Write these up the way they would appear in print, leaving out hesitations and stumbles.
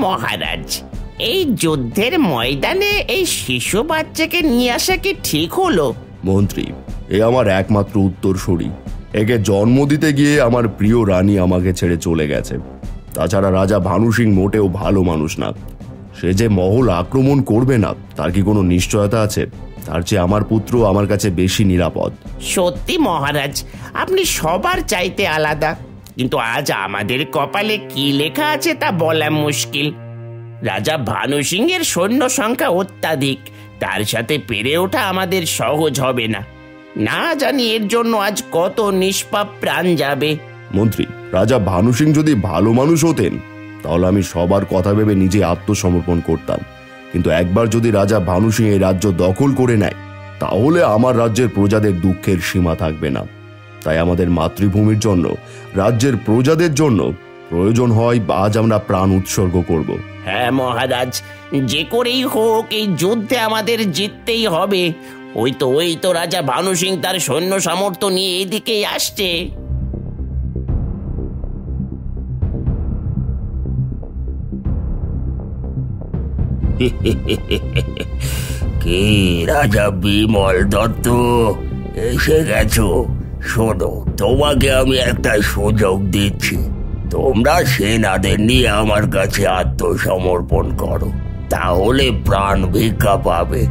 মহারাজ, এই যুদ্ধের ময়দানে এই শিশু বাচ্চাকে নিয়ে আসা কি ঠিক হলো? মন্ত্রী, এ আমার একমাত্র উত্তরসূরি। একে জন্ম দিতে গিয়ে আমার প্রিয় রানী আমাকে ছেড়ে চলে গেছে। তাছাড়া রাজা ভানু সিং মোটেও ভালো মানুষ না। সে যে মহল আক্রমণ করবে না তার কি কোনো নিশ্চয়তা আছে? তার চেয়ে আমার পুত্র আমার কাছে বেশি নিরাপদ। সত্যি মহারাজ, আপনি সবার চাইতে আলাদা, কিন্তু আজ আমাদের কপালে কি লেখা আছে তা বলা মুশকিল। রাজা ভানু সিং এর সৈন্য সংখ্যা অত্যাধিক, তার সাথে পেরে ওঠা আমাদের সহজ হবে না। না জানি এর জন্য আজ কত নিষ্পাপ প্রাণ যাবে। মন্ত্রী, রাজা ভানু সিং যদি ভালো মানুষ হতেন তাহলে আমি সবার কথা ভেবে নিজে আত্মসমর্পণ করতাম। কিন্তু একবার যদি রাজা ভানু সিং এই রাজ্য দখল করে নেয় তাহলে আমার রাজ্যের প্রজাদের দুঃখের সীমা থাকবে না। তাই আমাদের মাতৃভূমির জন্য, রাজ্যের প্রজাদের জন্য প্রয়োজন হয় আজ আমরা প্রাণ উৎসর্গ করব। হ্যাঁ মহারাজ, যে করেই হোক এই যুদ্ধে আমাদের জিততেই হবে। ওই তো রাজা ভানু সিং তার সৈন্য সামর্থ্য নিয়ে এদিকেই আসছে। কে রাজা বিমল দত্ত, এসে গেছো? শোনো, তোমাকে আমি একটা সুযোগ দিচ্ছি। তোমরা সেনাদের নিয়ে আমার কাছে আত্মসমর্পণ করো, তাহলে প্রাণ ভিক্ষা পাবে।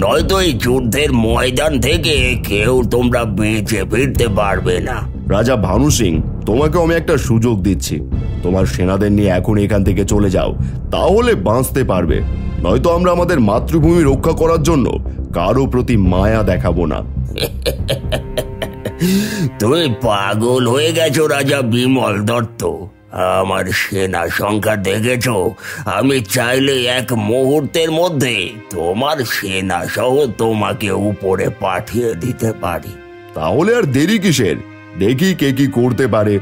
নয়তো এই যুদ্ধের ময়দান থেকে কেউ তোমরা বেঁচে ফিরতে পারবে না। রাজা ভানু সিং, তোমাকেও আমি একটা সুযোগ দিচ্ছি। তোমার সেনাদের নিয়ে এখন এখান থেকে চলে যাও, তাহলে বাঁচতে পারবে। নয়তো আমরা আমাদের মাতৃভূমি রক্ষা করার জন্য কারো প্রতি মায়া দেখাবো না। তুমি পাগল হয়ে গেছো রাজা বিমল দত্ত। আমার সেনা সংখ্যা দেখেছো? আমি চাইলে এক মুহূর্তের মধ্যে তোমার সেনা সহ তোমাকে উপরে পাঠিয়ে দিতে পারি। তাহলে আর দেরি কিসের? দেখি কে কি করতে পারে।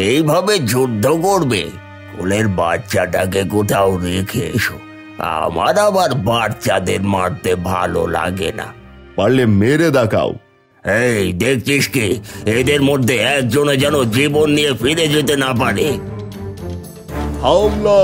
এইভাবে যুদ্ধ করবে? কোলের বাচ্চাটাকে কোথাও রেখে এসো। আমার আবার বাচ্চাদের মারতে ভালো লাগে না। পারলে মেরে দেখাও। এই দেখছিস কি, এদের মধ্যে একজনে যেন জীবন নিয়ে ফিরে যেতে না পারে। হামলা!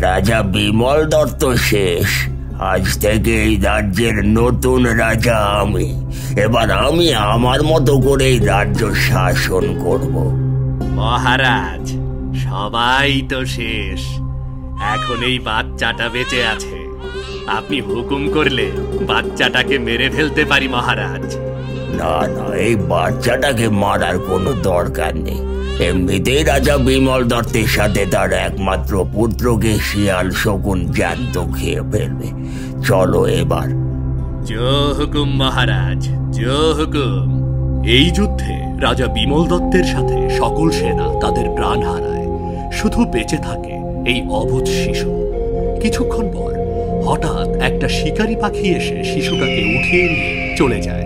রাজা বিমল দত্ত শেষ। আজ থেকে এই রাজ্যের নতুন রাজা আমি। এবার আমি আমার মতো করে এই রাজ্য শাসন করব। মহারাজ, সবাই তো শেষ, এখন এই বাচ্চাটা বেঁচে আছে। আপনি হুকুম করলে বাচ্চাটাকে মেরে ফেলতে পারি মহারাজ। না না, এই বাচ্চাটাকে মারার কোনো দরকার নেই। এমনিতেই রাজা বিমল দত্তের সাথে তার একমাত্র পুত্রকে শিয়াল শকুন জ্যান্ত খেয়ে ফেলবে। চলো এবার। জয় হুকুম মহারাজ, জয় হুকুম। এই যুদ্ধে রাজা বিমল দত্তের সাথে সকল সেনা তাদের প্রাণ হারায়, শুধু বেঁচে থাকে এই অবুঝ শিশু। কিছুক্ষণ পর হঠাৎ একটা শিকারী পাখি এসে শিশুটাকে উঠিয়ে নিয়ে চলে যায়।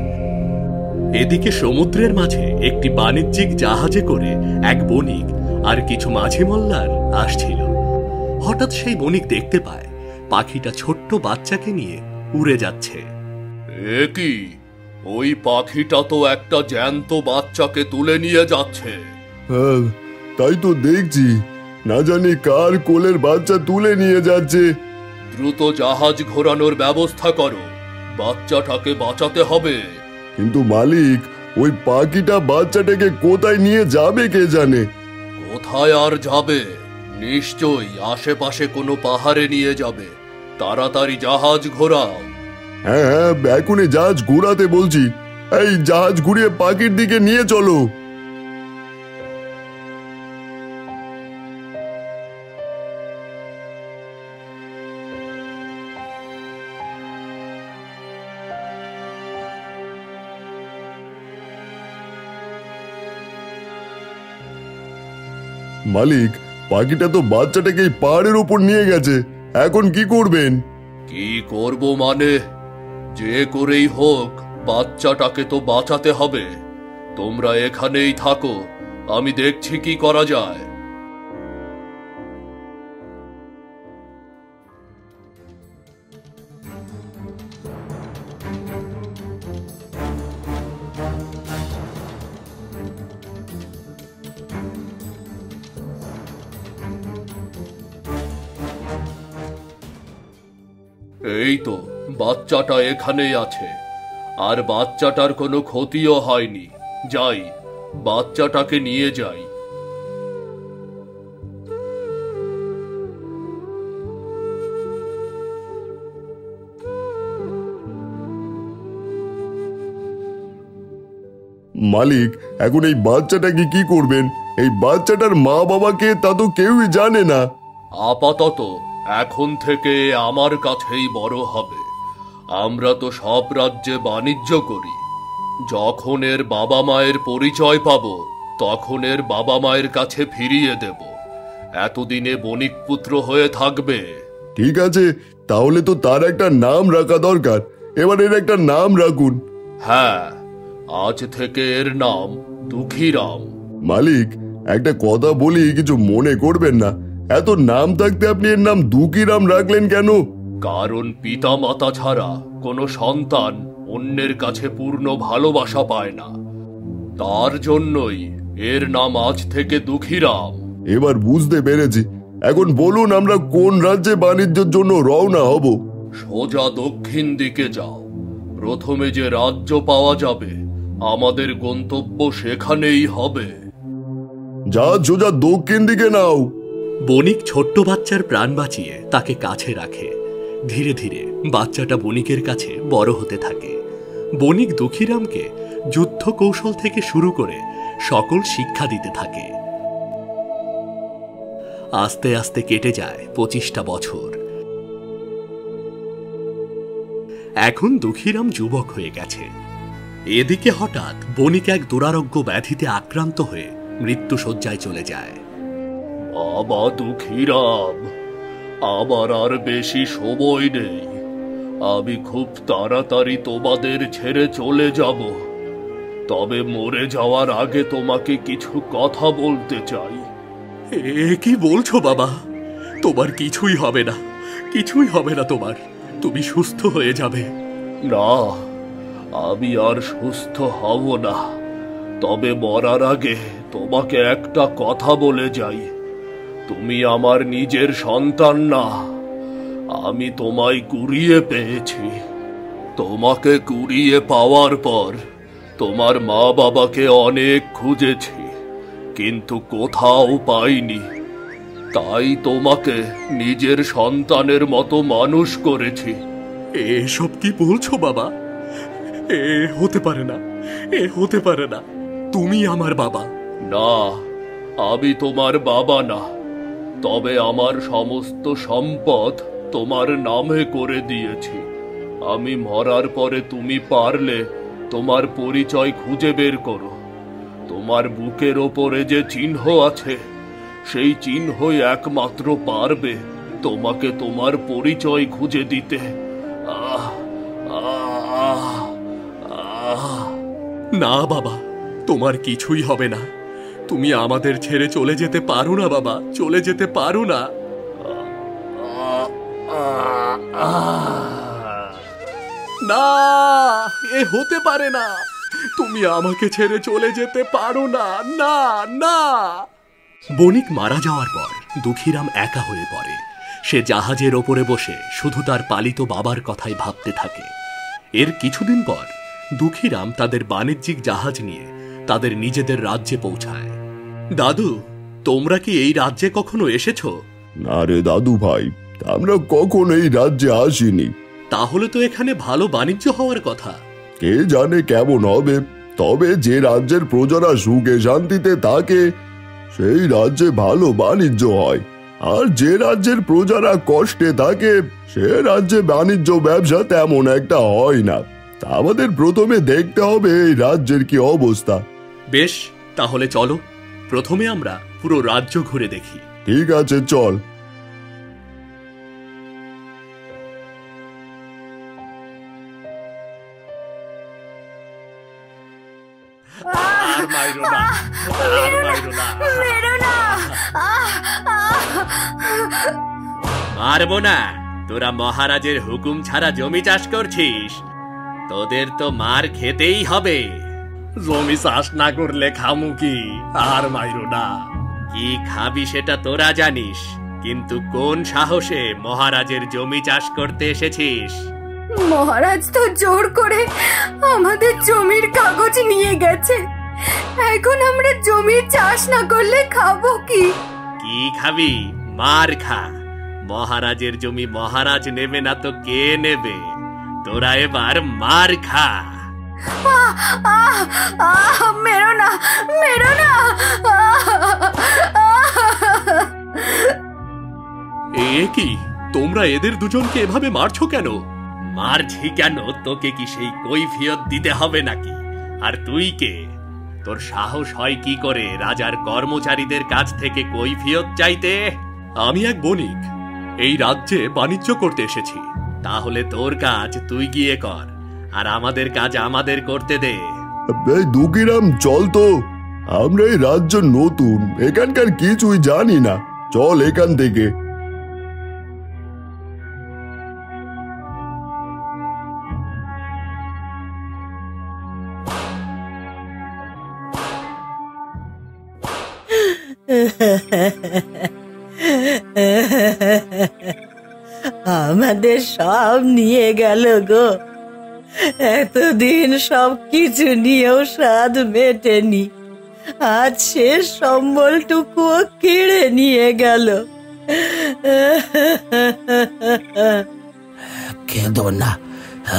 এদিকে সমুদ্রের মাঝে একটি বাণিজ্যিক জাহাজে করে এক বণিক আর কিছু মাঝি মোল্লার আসছিল। হঠাৎ সেই বণিক দেখতে পায় পাখিটা ছোট্ট বাচ্চাকে নিয়ে উড়ে যাচ্ছে। এ কি, ওই পাখিটা তো একটা জ্যান্ত বাচ্চাকে তুলে নিয়ে যাচ্ছে। হ্যাঁ, তাই তো দেখছি। না জানি কার কোলের বাচ্চা তুলে নিয়ে যাচ্ছে। দ্রুত জাহাজ ঘোরানোর ব্যবস্থা করো, বাচ্চাটাকে বাঁচাতে হবে। কিন্তু মালিক, ওই পাখিটা বাচ্চাটাকে কোথায় নিয়ে যাবে কে জানে। কোথায় আর যাবে? নিশ্চয়ই আশেপাশে কোনো পাহাড়ে নিয়ে যাবে। তাড়াতাড়ি জাহাজ ঘোরাও। হ্যাঁ হ্যাঁ, এখনই জাহাজ ঘুরাতে বলছি। এই জাহাজ ঘুরিয়ে পাখির দিকে নিয়ে চলো। মালিক, পাখিটা তো বাচ্চাটাকে এই পাহাড়ের উপর নিয়ে গেছে, এখন কি করবেন? কি করব মানে, যে করেই হোক বাচ্চাটাকে তো বাঁচাতে হবে। তোমরা এখানেই থাকো, আমি দেখছি কি করা যায়। এই তো বাচ্চাটা এখানেই আছে, আর বাচ্চাটার কোনো ক্ষতিও হয়নি। যাই, বাচ্চাটাকে নিয়ে যাই। মালিক, এখন এই বাচ্চাটাকে কি করবেন? এই বাচ্চাটার মা বাবাকে তা তো কেউই জানে না। আপাতত এখন থেকে আমার কাছেই বড় হবে। আমরা তো সব রাজ্যে বাণিজ্য করি। যখন এর বাবা মায়ের পরিচয় পাব, তখন এর বাবা মায়ের কাছে ফিরিয়ে দেব। এতদিনে বণিক পুত্র হয়ে থাকবে। ঠিক আছে, তাহলে তো তার একটা নাম রাখা দরকার। এবার এর একটা নাম রাখুন। হ্যাঁ, আজ থেকে এর নাম দুঃখীরাম। মালিক, একটা কথা বলি, কিছু মনে করবেন না। এত নাম থাকতে আপনি এর নাম দুঃখীরাম রাখলেন কেন? কারণ পিতা মাতা ছাড়া কোনো সন্তান অন্যের কাছে পূর্ণ ভালোবাসা পায় না। তার জন্যই এর নাম আজ থেকে দুঃখীরাম। এবার বুঝতে পেরেছি। এখন বলুন, আমরা কোন রাজ্যে বাণিজ্যের জন্য রওনা হব? সোজা দক্ষিণ দিকে যাও। প্রথমে যে রাজ্য পাওয়া যাবে, আমাদের গন্তব্য সেখানেই হবে। যা, সোজা দক্ষিণ দিকে নাও। বণিক ছোট্ট বাচ্চার প্রাণ বাঁচিয়ে তাকে কাছে রাখে। ধীরে ধীরে বাচ্চাটা বণিকের কাছে বড় হতে থাকে। বণিক দুঃখীরামকে যুদ্ধ কৌশল থেকে শুরু করে সকল শিক্ষা দিতে থাকে। আস্তে আস্তে কেটে যায় 25টা বছর। এখন দুঃখীরাম যুবক হয়ে গেছে। এদিকে হঠাৎ বণিক এক দুরারোগ্য ব্যাধিতে আক্রান্ত হয়ে মৃত্যুশয্যায় চলে যায়। বাবা দুঃখীরাম, আমার আর বেশি সময় নেই। আমি খুব তাড়াতাড়ি তোমাদের ছেড়ে চলে যাব। তবে মরে যাওয়ার আগে তোমাকে কিছু কথা বলতে চাই। এ কি বলছো বাবা? তোমার কিছুই হবে না, কিছুই হবে না তোমার। তুমি সুস্থ হয়ে যাবে। না, আমি আর সুস্থ হব না। তবে মরার আগে তোমাকে একটা কথা বলে যাই। তুমি আমার নিজের সন্তান না। আমি তোমায় কুড়িয়ে পেয়েছি। তোমাকে কুড়িয়ে পাওয়ার পর তোমার মা বাবাকে অনেক খুঁজেছি, কিন্তু কোথাও পাইনি। তাই তোমাকে নিজের সন্তানের মতো মানুষ করেছি। এসব কি বলছো বাবা? এ হতে পারে না, এ হতে পারে না। তুমি আমার বাবা। না, আমি তোমার বাবা না। তবে আমার সমস্ত সম্পদ তোমার নামে করে দিয়েছি। আমি মরার পরে তুমি পারলে তোমার পরিচয় খুঁজে বের করো। তোমার বুকের ওপরে যে চিহ্ন আছে, সেই চিহ্নই একমাত্র পারবে তোমাকে তোমার পরিচয় খুঁজে দিতে। আহ আহ আহ না বাবা, তোমার কিছুই হবে না। তুমি আমাদের ছেড়ে চলে যেতে পারো না বাবা, চলে যেতে পারো না। না, এ হতে পারে না। তুমি আমাকে ছেড়ে চলে যেতে পারো না। না না। বণিক মারা যাওয়ার পর দুঃখীরাম একা হয়ে পড়ে। সে জাহাজের ওপরে বসে শুধু তার পালিত বাবার কথাই ভাবতে থাকে। এর কিছুদিন পর দুঃখীরাম তাদের বাণিজ্যিক জাহাজ নিয়ে তাদের নিজেদের রাজ্যে পৌঁছায়। দাদু, তোমরা কি এই রাজ্যে কখনো এসেছো? না রে দাদু ভাই, আমরা কখনো এই রাজ্যে আসিনি। তাহলে তো এখানে ভালো বাণিজ্য হওয়ার কথা। কে জানে কেমন হবে। তবে যে রাজ্যের প্রজারা সুখে শান্তিতে থাকে, সেই রাজ্যে ভালো বাণিজ্য হয়। আর যে রাজ্যের প্রজারা কষ্টে থাকে, সে রাজ্যে বাণিজ্য ব্যবসা তেমন একটা হয় না। তা আমাদের প্রথমে দেখতে হবে এই রাজ্যের কি অবস্থা। বেশ, তাহলে চলো। প্রথমে আমরা পুরো রাজ্য ঘুরে দেখি। ঠিক আছে, চল। আর মাইরো না, আর মাইরো না। মারবো না? তোরা মহারাজের হুকুম ছাড়া জমি চাষ করছিস, তোদের তো মার খেতেই হবে। জমি চাষ না করলে খামু কি? আর মাইরো না। কি খাবি সেটা তোরা জানিস, কিন্তু কোন সাহসে মহারাজের জমি চাষ করতে এসেছিস? মহারাজ তো জোর করে আমাদের জমির কাগজ নিয়ে গেছে, এখন আমরা জমি চাষ না করলে খাবো কি? কি খাবি? মার খা। মহারাজের জমি মহারাজ নেবে না তো কে নেবে? তোরা এবার মার খা। মেরো না, মেরো না। এ কি, তোমরা এদের দুজনকে এভাবে মারছো কেন? মারছি কেন? তোকে কি সেই কৈফিয়ত দিতে হবে নাকি? আর তুই কে? তোর সাহস হয় কি করে রাজার কর্মচারীদের কাছ থেকে কৈফিয়ত চাইতে? আমি এক বণিক, এই রাজ্যে বাণিজ্য করতে এসেছি। তাহলে তোর কাজ তুই গিয়ে কর, আর আমাদের কাজ আমাদের করতে দে। এই দুকিরাম, চল তো। আমরা এই রাজ্য নতুন, এখানকার কিছুই জানি না। চল এখান থেকে। আমাদের সব নিয়ে গেল গো। এতদিন সব কিছু নিয়েও স্বাদ মেটেনি, আজ শেষ সম্বলটুকুও কেড়ে নিয়ে গেল। কেঁদো না,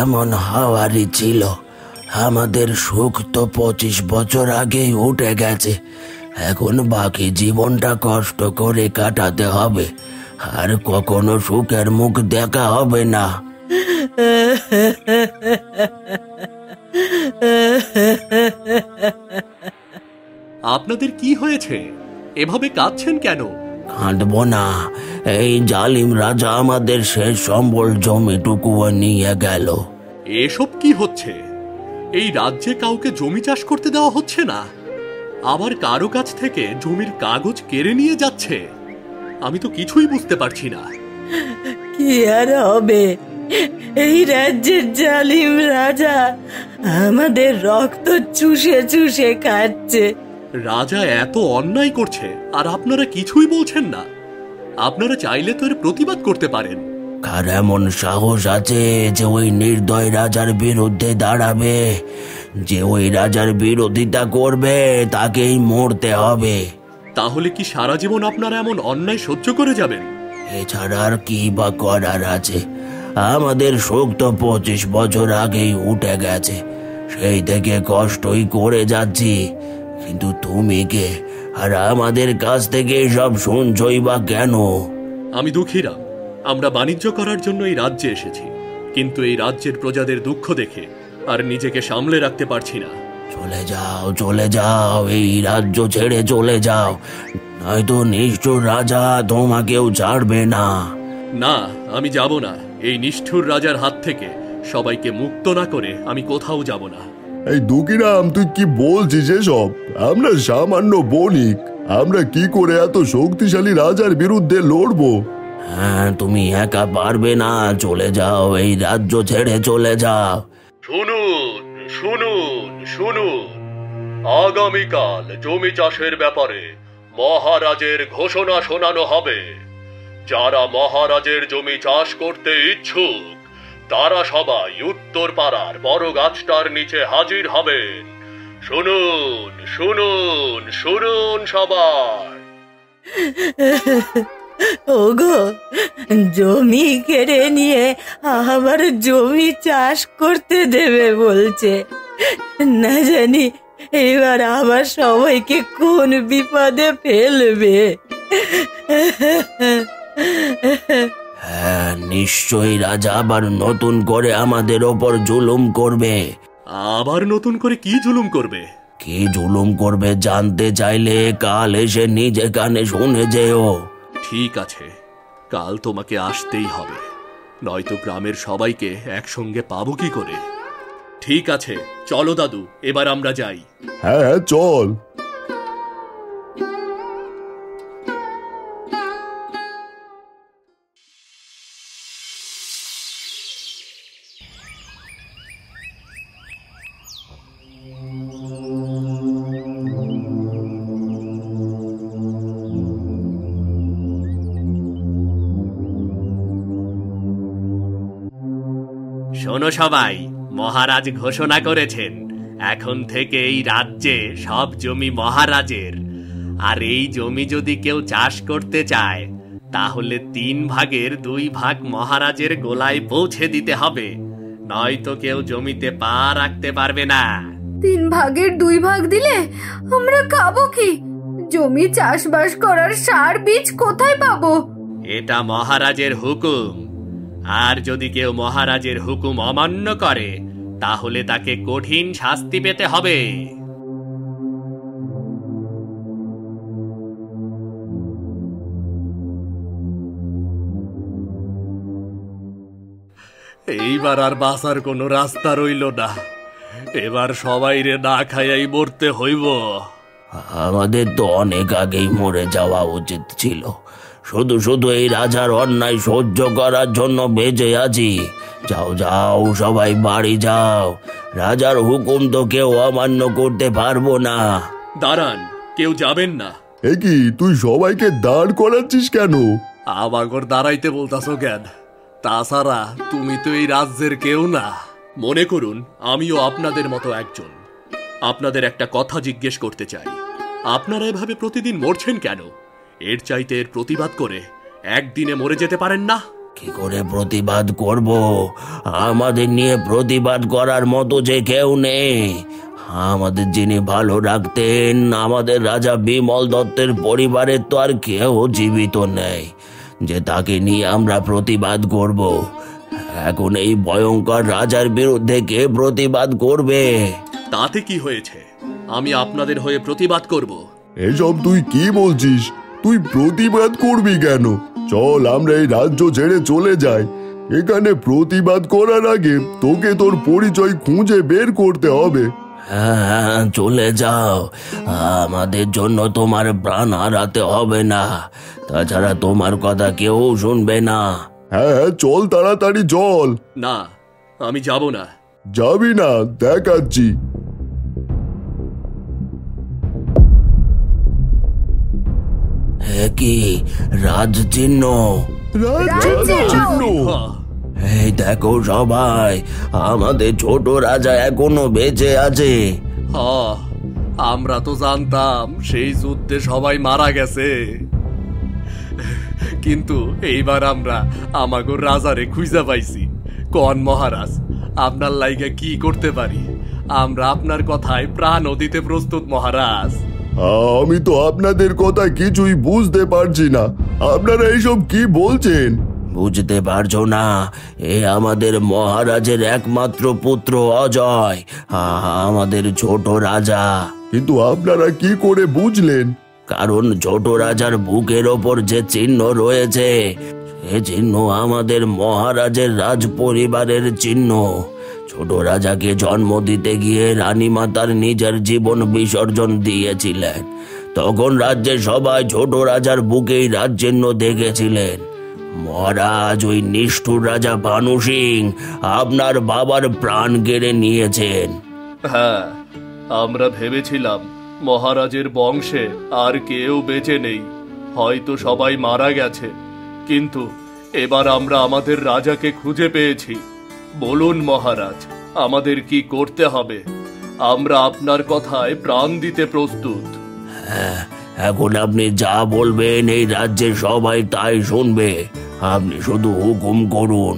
এমন হওয়ারই ছিল। আমাদের সুখ তো 25 বছর আগেই উঠে গেছে, এখন বাকি জীবনটা কষ্ট করে কাটাতে হবে, আর কখনো সুখের মুখ দেখা হবে না। আপনাদের কি হয়েছে? এভাবে কাঁদছেন কেন? কাঁদবো না, এই জালিম রাজা আমাদের শেষ সম্বল জমিটুকুও নিয়ে গেল। এসব কি হচ্ছে? এই রাজ্যে কাউকে জমি চাষ করতে দেওয়া হচ্ছে না, আবার কারো কাছ থেকে জমির কাগজ কেড়ে নিয়ে যাচ্ছে। আমি তো কিছুই বুঝতে পারছি না। কি আর হবে, এই রাজ্যের জালিম রাজা আমাদের রক্ত চুষে চুষে খাচ্ছে। রাজা এত অন্যায় করছে আর আপনারা কিছুই বলছেন না? আপনারা চাইলে তো এর প্রতিবাদ করতে পারেন। কার এমন সাহস আছে যে ওই নির্দয় রাজার বিরুদ্ধে দাঁড়াবে? যে ওই রাজার বিরোধিতা করবে তাকেই মরতে হবে। তাহলে কি সারা জীবন আপনারা এমন অন্যায় সহ্য করে যাবেন? এছাড়া আর কি বা করার আছে? আমাদের শোক তো 25 বছর আগেই উঠে গেছে, সেই থেকে কষ্টই করে যাচ্ছি। কিন্তু তুমি কে, আর আমাদের কাছ থেকে সব শুনছই বা কেন? আমি দুঃখীরাম, আমরা বাণিজ্য করার জন্য এই রাজ্যে এসেছি, কিন্তু এই রাজ্যের প্রজাদের দুঃখ দেখে আর নিজেকে সামলে রাখতে পারছি না। চলে যাও, চলে যাও, এই রাজ্য ছেড়ে চলে যাও, নয়তো নিষ্ঠুর রাজা তোমাকেও ছাড়বে না। না, আমি যাব না। এই নিষ্ঠুর রাজার হাত থেকে সবাইকে মুক্ত না করে আমি কোথাও যাব না। এই দুকিরাম, তুই কি বলছিস এসব? আমরা সামান্য বণিক, আমরা কি করে এত শক্তিশালী রাজার বিরুদ্ধে লড়বো? হ্যাঁ, তুমি একা পারবে না, চলে যাও, এই রাজ্য ছেড়ে চলে যাও। শুনুন, শুনুন, শুনুন, আগামীকাল জমি চাষের ব্যাপারে মহারাজের ঘোষণা শোনানো হবে। যারা মহারাজের জমি চাষ করতে ইচ্ছুক তারা সবাই উত্তর পাড়ার বড় গাছটার নিচে হাজির হবেন। শুনুন, শুনুন, শুনুন সবাই। ওগো, জমি কেড়ে নিয়ে আবার জমি চাষ করতে দেবে বলছে। না জানি এবার আবার সবাইকে কোন বিপদে ফেলবে। হ্যাঁ, নিশ্চয়ই রাজা আবার নতুন করে আমাদের ওপর জুলুম করবে। আবার নতুন করে কি জুলুম করবে? কি জুলুম করবে জানতে চাইলে কাল এসে নিজে কানে শুনে যেও। ঠিক আছে, কাল তোমাকে আসতেই হবে, নয়তো গ্রামের সবাইকে একসঙ্গে পাবো কি করে। ঠিক আছে, চলো দাদু, এবার আমরা যাই। হ্যাঁ হ্যাঁ, চল। শোনো সবাই, মহারাজ ঘোষণা করেছেন এখন থেকে এই রাজ্যে সব জমি মহারাজের। আর এই জমি যদি কেউ চাষ করতে চায় তাহলে 3 ভাগের 2 ভাগ মহারাজের গোলায় পৌঁছে দিতে হবে, নয়তো কেউ জমিতে পা রাখতে পারবে না। 3 ভাগের 2 ভাগ দিলে আমরা খাবো কি? জমি চাষবাস করার সার বীজ কোথায় পাবো? এটা মহারাজের হুকুম, আর যদি কেউ মহারাজের হুকুম অমান্য করে তাহলে তাকে কঠিন শাস্তি পেতে হবে। এইবার আর বাঁচার কোনো রাস্তা রইল না, এবার সবাইরে না খাইয়াই মরতে হইব। আমাদের তো অনেক আগেই মরে যাওয়া উচিত ছিল, শুধু শুধু এই রাজার অন্যায় সহ্য করার জন্য বেঁচে আছি। যাও যাও, সবাই বাড়ি যাও, রাজার হুকুম তো কেউ অমান্য করতে পারবো না। দাঁড়ান, কেউ যাবেন না। এ কি, তুই সবাইকে দাঁড় করাচ্ছিস কেন? আমাগর দাঁড়াইতে বলতাছো কেন? তাছাড়া তুমি তো এই রাজ্যের কেউ না। মনে করুন আমিও আপনাদের মতো একজন। আপনাদের একটা কথা জিজ্ঞেস করতে চাই, আপনারা এভাবে প্রতিদিন মরছেন কেন? এর চাইতে এর প্রতিবাদ করে একদিনে মরে যেতে পারেন না? কি করে প্রতিবাদ করব? আমাদের নিয়ে প্রতিবাদ করার মতো যে কেউ নেই। আমাদের যিনি ভালো রাখতেন, আমাদের রাজা বিমল দত্তের পরিবারের তো আর কেউ জীবিত নেই যে তাকে নিয়ে আমরা প্রতিবাদ করব। এখন এই ভয়ঙ্কর রাজার বিরুদ্ধে কে প্রতিবাদ করবে? তাতে কি হয়েছে? আমি আপনাদের হয়ে প্রতিবাদ করব। এসব তুই কি বলছিস? তুই প্রতিবাদ করবি কেন? চল আমরা এই রাজ্য ছেড়ে চলে যাই। এখানে প্রতিবাদ করার আগে তোকে তোর পরিচয় খুঁজে বের করতে হবে। হ্যাঁ, চলে যাও, আমাদের জন্য তোমার প্রাণ হারাতে হবে না, তাছাড়া তোমার কথা কেউ শুনবে না। হ্যাঁ হ্যাঁ, চল তাড়াতাড়ি চল। না, আমি যাব না। যাবি না? দেখাচ্ছি। কি রাজচিহ্ন? রাজচিহ্ন? এই দেখো সবাই, আমাদের ছোট রাজা এখনো বেঁচে আছে। আমরা তো জানতাম সেই যুদ্ধে সবাই মারা গেছে, কিন্তু এইবার আমরা আমাগো রাজারে খুঁজে পাইছি। কোন মহারাজ, আপনার লাইগা কি করতে পারি? আমরা আপনার কথায় প্রাণও দিতে প্রস্তুত মহারাজ। আমি তো আপনাদের কথা কিছুই বুঝতে পারছি না, আপনারা এইসব কি বলছেন? বুঝতে পারছো না? এ আমাদের মহারাজের একমাত্র পুত্র অজয়, আমাদের ছোট রাজা। কিন্তু আপনারা কি করে বুঝলেন? কারণ ছোট রাজার বুকের ওপর যে চিহ্ন রয়েছে, সে চিহ্ন আমাদের মহারাজের রাজ পরিবারের চিহ্ন। ছোট রাজাকে জন্ম দিতে গিয়ে রানীমা তার নিজের জীবন বিসর্জন দিয়েছিলেন। তখন রাজ্যের সবাই ছোট রাজার বুকেই রাজ চিহ্ন দেখেছিলেন। মহারাজ, ওই নিষ্ঠুর রাজা ভানু সিং আপনার বাবার প্রাণ কেড়ে নিয়েছেন। হ্যাঁ, আমরা ভেবেছিলাম মহারাজের বংশে আর কেউ বেঁচে নেই, হয়তো সবাই মারা গেছে, কিন্তু এবার আমরা আমাদের রাজাকে খুঁজে পেয়েছি। বলুন মহারাজ, আমাদের কি করতে হবে? আমরা আপনার কথায় প্রাণ দিতে প্রস্তুত। হ্যাঁ, এখন আপনি যা বলবেন এই রাজ্যের সবাই তাই শুনবে। আপনি শুধু হুকুম করুন।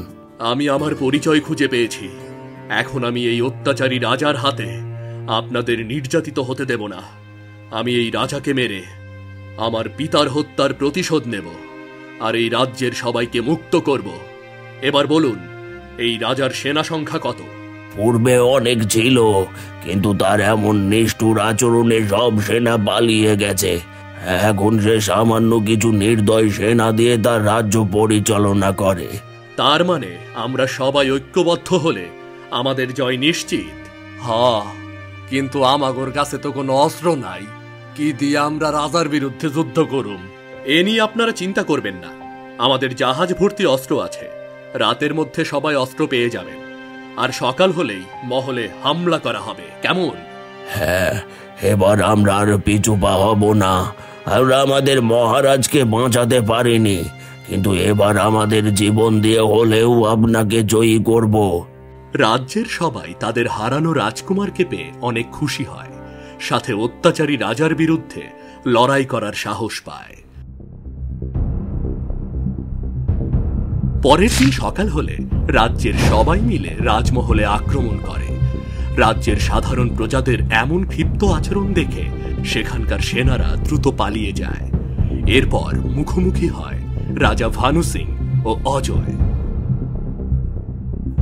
আমি আমার পরিচয় খুঁজে পেয়েছি। এখন আমি এই অত্যাচারী রাজার হাতে আপনাদের নির্যাতিত হতে দেব না। আমি এই রাজাকে মেরে আমার পিতার হত্যার প্রতিশোধ নেব, আর এই রাজ্যের সবাইকে মুক্ত করব। এবার বলুন, এই রাজার সেনা সংখ্যা কত? পূর্বে অনেক ছিল, কিন্তু তার এমন নিষ্ঠুর আচরণে সব সেনা পালিয়ে গেছে। এখন সে সামান্য কিছু নির্দয় সেনা দিয়ে তার রাজ্য পরিচালনা করে। তার মানে আমরা সবাই ঐক্যবদ্ধ হলে আমাদের জয় নিশ্চিত। হ্যাঁ, কিন্তু আমাগোর কাছে তো কোনো অস্ত্র নাই, কি দিয়ে আমরা রাজার বিরুদ্ধে যুদ্ধ করুম? এ নিয়ে আপনারা চিন্তা করবেন না, আমাদের জাহাজ ভর্তি অস্ত্র আছে। রাতের মধ্যে সবাই অস্ত্র পেয়ে যাবেন, আর সকাল হলেই মহলে হামলা করা হবে। কেমন? হ্যাঁ, এবার আমরা আর পিছু পা হব না। আমরা আমাদের মহারাজকে বাঁচাতে পারিনি, কিন্তু এবার আমাদের জীবন দিয়ে হলেও আপনাকে জয়ী করব। রাজ্যের সবাই তাদের হারানো রাজকুমারকে পেয়ে অনেক খুশি হয়, সাথে অত্যাচারী রাজার বিরুদ্ধে লড়াই করার সাহস পায়। পরের দিন সকাল হলে রাজ্যের সবাই মিলে রাজমহলে আক্রমণ করে। রাজ্যের সাধারণ প্রজাদের এমন ক্ষিপ্ত আচরণ দেখে সেখানকার সেনারা দ্রুত পালিয়ে যায়। এরপর মুখোমুখি হয় রাজা ভানু সিং ও অজয়।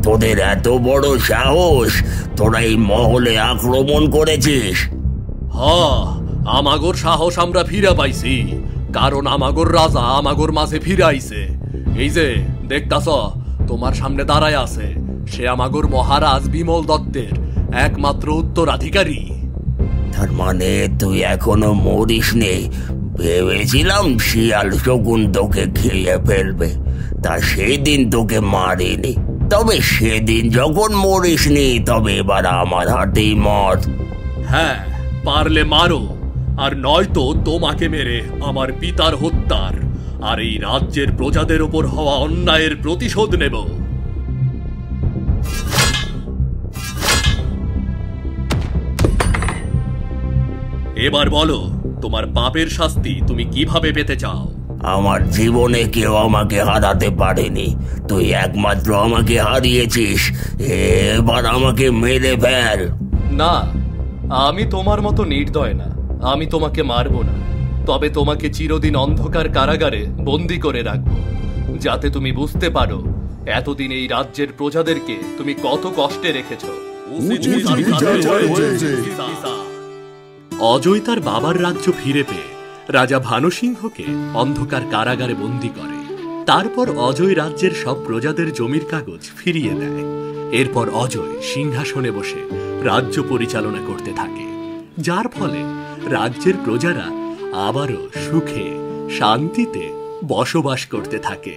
তোদের এত বড় সাহস, তোরা এই মহলে আক্রমণ করেছিস? হ্যাঁ, আমাগোর সাহস আমরা ফিরে পাইছি, কারণ আমাগোর রাজা আমাগোর মাঝে ফিরে আইছে। এই যে দেখতাছ, তোমার সামনে দাঁড়ায় আছে, সে আমাগোর মহারাজ বিমল দত্তের একমাত্র উত্তরাধিকারী। তার মানে তুই এখনো মরিস নি? ভেবেছিলাম শিয়াল শকুন তোকে খেয়ে ফেলবে, তা সেই দিন তোকে মারিনি। তবে সেদিন যখন মরিসনি, তবে এবার আমার হাতেই মর। হ্যাঁ, পারলে মারো, আর নয়তো তোমাকে মেরে আমার পিতার হত্যার আর এই রাজ্যের প্রজাদের ওপর হওয়া অন্যায়ের প্রতিশোধ নেব। এবার বলো, তোমার পাপের শাস্তি তুমি কিভাবে পেতে চাও? আমার জীবনে কেউ আমাকে হারাতে পারেনি, তুই একমাত্র আমাকে হারিয়েছিস। এবার আমাকে মেরে ফেল। না, আমি তোমার মতো নির্দয় না, আমি তোমাকে মারব না। তবে তোমাকে চিরদিন অন্ধকার কারাগারে বন্দি করে রাখবো, যাতে তুমি বুঝতে পারো এতদিন এই রাজ্যের প্রজাদেরকে তুমি কত কষ্টে রেখেছ। অজয় তার বাবার রাজ্য ফিরে পেয়ে রাজা ভানু সিংহকে অন্ধকার কারাগারে বন্দি করে। তারপর অজয় রাজ্যের সব প্রজাদের জমির কাগজ ফিরিয়ে দেয়। এরপর অজয় সিংহাসনে বসে রাজ্য পরিচালনা করতে থাকে, যার ফলে রাজ্যের প্রজারা আবারও সুখে শান্তিতে বসবাস করতে থাকে।